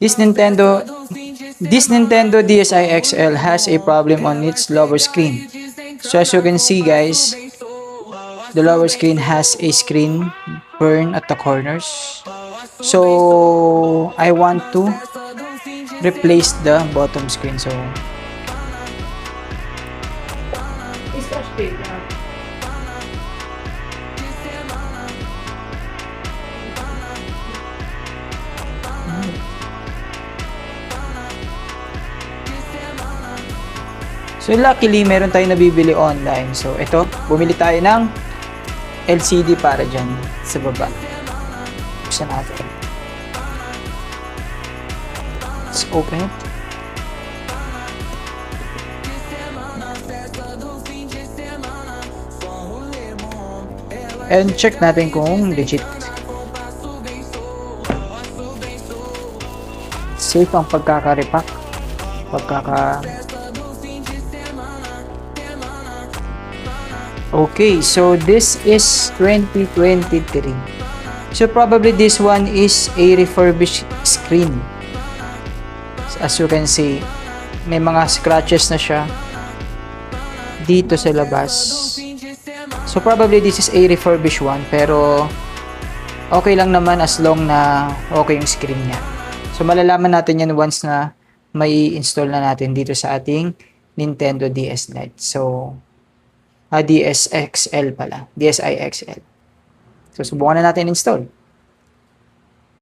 This Nintendo DSi XL has a problem on its lower screen. So as you can see guys, the lower screen has a screen burn at the corners. So I want to replace the bottom screen. So luckily, meron tayong nabibili online. So, ito, bumili tayo ng LCD para dyan sa baba. Buksan natin. Let's open it. And check natin kung legit. Safe ang pagkaka-repack. Okay, so this is 2023. So probably this one is a refurbished screen. As you can see, may mga scratches na siya dito sa labas. So probably this is a refurbished one, pero okay lang naman as long na okay yung screen niya. So malalaman natin yan once na may install na natin dito sa ating Nintendo DS Lite. So DSi XL. So, subukan na natin install.